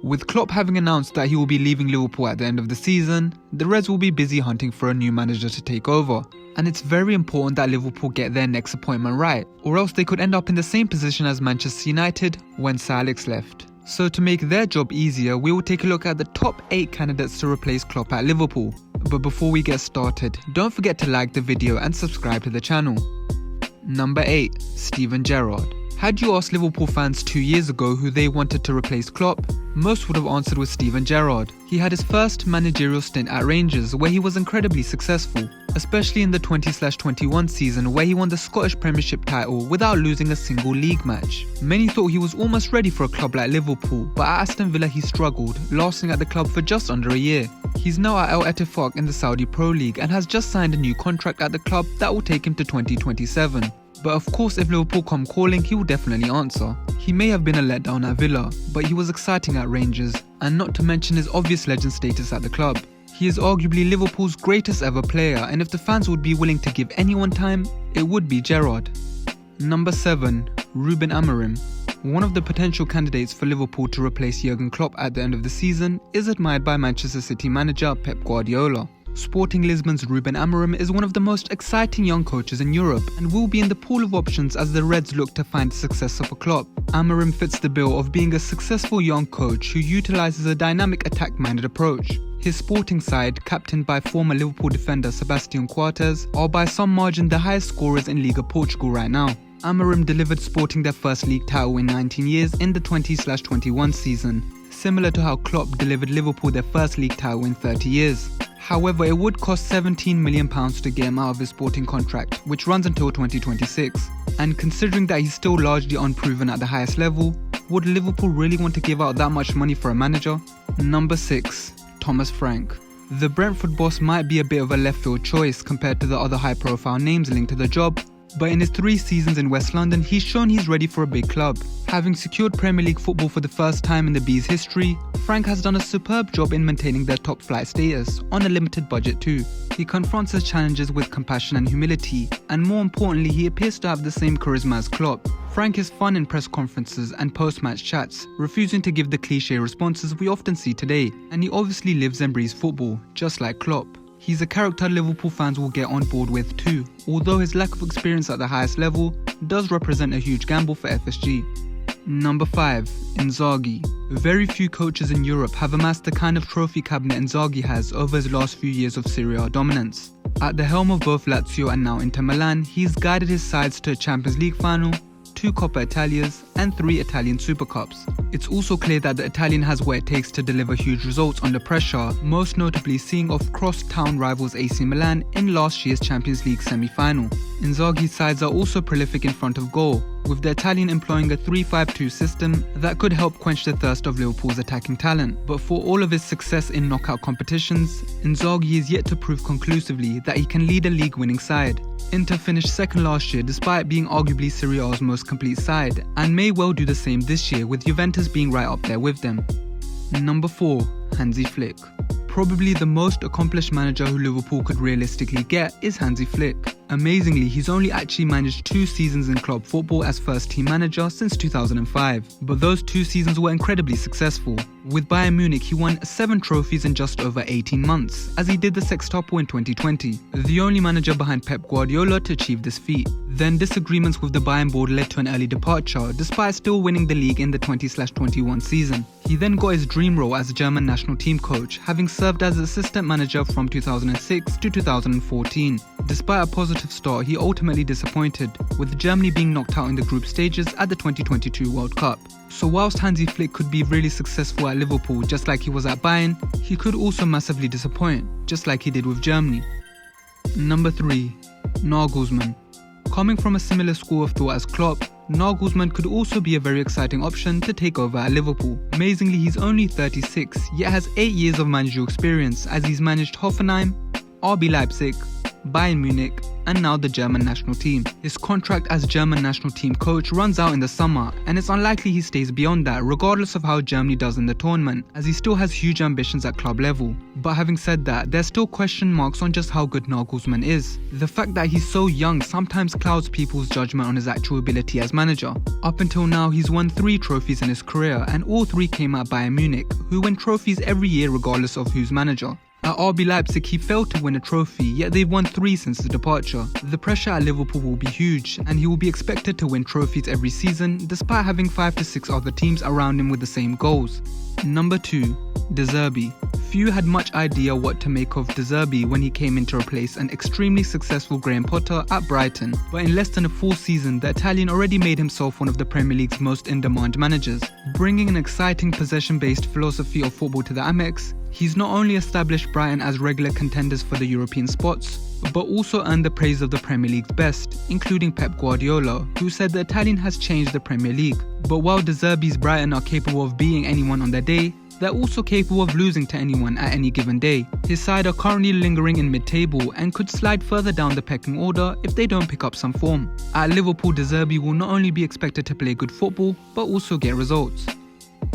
With Klopp having announced that he will be leaving Liverpool at the end of the season, the Reds will be busy hunting for a new manager to take over. And it's very important that Liverpool get their next appointment right, or else they could end up in the same position as Manchester United when Sir Alex left. So to make their job easier, we will take a look at the top 8 candidates to replace Klopp at Liverpool. But before we get started, don't forget to like the video and subscribe to the channel. Number 8. Steven Gerrard. Had you asked Liverpool fans 2 years ago who they wanted to replace Klopp, most would have answered with Steven Gerrard. He had his first managerial stint at Rangers where he was incredibly successful, especially in the 20/21 season where he won the Scottish Premiership title without losing a single league match. Many thought he was almost ready for a club like Liverpool, but at Aston Villa he struggled, lasting at the club for just under a year. He's now at Al Ettifaq in the Saudi Pro League and has just signed a new contract at the club that will take him to 2027. But of course, if Liverpool come calling, he will definitely answer. He may have been a letdown at Villa, but he was exciting at Rangers, and not to mention his obvious legend status at the club. He is arguably Liverpool's greatest ever player, and if the fans would be willing to give anyone time, it would be Gerrard. Number 7. Ruben Amorim. One of the potential candidates for Liverpool to replace Jürgen Klopp at the end of the season is admired by Manchester City manager Pep Guardiola. Sporting Lisbon's Ruben Amorim is one of the most exciting young coaches in Europe and will be in the pool of options as the Reds look to find a successor for Klopp. Amorim fits the bill of being a successful young coach who utilises a dynamic attack-minded approach. His Sporting side, captained by former Liverpool defender Sebastian Coates, are by some margin the highest scorers in Liga Portugal right now. Amorim delivered Sporting their first league title in 19 years in the 20/21 season, similar to how Klopp delivered Liverpool their first league title in 30 years. However, it would cost £17 million to get him out of his Sporting contract, which runs until 2026. And considering that he's still largely unproven at the highest level, would Liverpool really want to give out that much money for a manager? Number 6. Thomas Frank. The Brentford boss might be a bit of a left field choice compared to the other high profile names linked to the job, but in his 3 seasons in West London, he's shown he's ready for a big club. Having secured Premier League football for the first time in the Bees' history, Frank has done a superb job in maintaining their top flight status, on a limited budget too. He confronts his challenges with compassion and humility, and more importantly, he appears to have the same charisma as Klopp. Frank is fun in press conferences and post-match chats, refusing to give the cliché responses we often see today, and he obviously lives and breathes football, just like Klopp. He's a character Liverpool fans will get on board with too, although his lack of experience at the highest level does represent a huge gamble for FSG. Number 5. Inzaghi. Very few coaches in Europe have amassed the kind of trophy cabinet Inzaghi has over his last few years of Serie A dominance. At the helm of both Lazio and now Inter Milan, he's guided his sides to a Champions League final, 2 Coppa Italias, and 3 Italian Super Cups. It's also clear that the Italian has what it takes to deliver huge results under pressure, most notably seeing off cross-town rivals AC Milan in last year's Champions League semi-final. Inzaghi's sides are also prolific in front of goal, with the Italian employing a 3-5-2 system that could help quench the thirst of Liverpool's attacking talent. But for all of his success in knockout competitions, Inzaghi is yet to prove conclusively that he can lead a league-winning side. Inter finished second last year despite being arguably Serie A's most complete side, and may well do the same this year with Juventus being right up there with them. Number 4. Hansi Flick. Probably the most accomplished manager who Liverpool could realistically get is Hansi Flick. Amazingly, he's only actually managed 2 seasons in club football as first team manager since 2005, but those 2 seasons were incredibly successful. With Bayern Munich, he won 7 trophies in just over 18 months, as he did the sextuple in 2020, the only manager behind Pep Guardiola to achieve this feat. Then disagreements with the Bayern board led to an early departure, despite still winning the league in the 20/21 season. He then got his dream role as German national team coach, having served as assistant manager from 2006 to 2014. Despite a positive start, he ultimately disappointed, with Germany being knocked out in the group stages at the 2022 World Cup. So whilst Hansi Flick could be really successful at Liverpool just like he was at Bayern, he could also massively disappoint, just like he did with Germany. Number 3. Nagelsmann. Coming from a similar school of thought as Klopp, Nagelsmann could also be a very exciting option to take over at Liverpool. Amazingly, he's only 36, yet has 8 years of managerial experience as he's managed Hoffenheim, RB Leipzig, Bayern Munich, and now the German national team. His contract as German national team coach runs out in the summer, and it's unlikely he stays beyond that regardless of how Germany does in the tournament, as he still has huge ambitions at club level. But having said that, there's still question marks on just how good Nagelsmann is. The fact that he's so young sometimes clouds people's judgment on his actual ability as manager. Up until now, he's won 3 trophies in his career, and all 3 came at Bayern Munich, who win trophies every year regardless of who's manager. At RB Leipzig, he failed to win a trophy, yet they've won 3 since his departure. The pressure at Liverpool will be huge, and he will be expected to win trophies every season, despite having 5 to 6 other teams around him with the same goals. Number 2. De Zerbi. Few had much idea what to make of De Zerbi when he came in to replace an extremely successful Graham Potter at Brighton, but in less than a full season, the Italian already made himself one of the Premier League's most in-demand managers. Bringing an exciting possession-based philosophy of football to the Amex, he's not only established Brighton as regular contenders for the European spots, but also earned the praise of the Premier League's best, including Pep Guardiola, who said the Italian has changed the Premier League. But while De Zerbi's Brighton are capable of beating anyone on their day, they're also capable of losing to anyone at any given day. His side are currently lingering in mid-table and could slide further down the pecking order if they don't pick up some form. At Liverpool, De Zerbi will not only be expected to play good football, but also get results.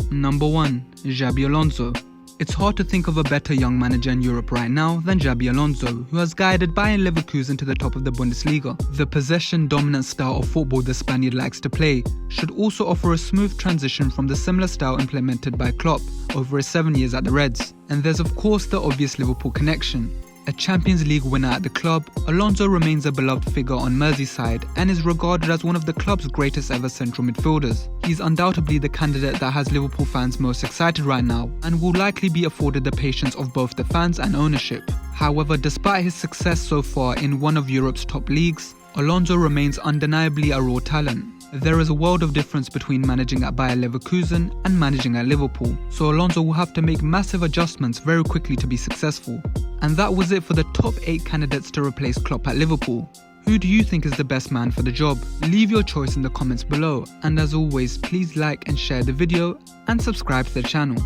Number 1. Xabi Alonso. It's hard to think of a better young manager in Europe right now than Xabi Alonso, who has guided Bayern Leverkusen to the top of the Bundesliga. The possession-dominant style of football the Spaniard likes to play should also offer a smooth transition from the similar style implemented by Klopp over his 7 years at the Reds. And there's of course the obvious Liverpool connection. A Champions League winner at the club, Alonso remains a beloved figure on Merseyside and is regarded as one of the club's greatest ever central midfielders. He's undoubtedly the candidate that has Liverpool fans most excited right now and will likely be afforded the patience of both the fans and ownership. However, despite his success so far in one of Europe's top leagues, Alonso remains undeniably a raw talent. There is a world of difference between managing at Bayer Leverkusen and managing at Liverpool, so Alonso will have to make massive adjustments very quickly to be successful. And that was it for the top 8 candidates to replace Klopp at Liverpool. Who do you think is the best man for the job? Leave your choice in the comments below, and as always, please like and share the video and subscribe to the channel.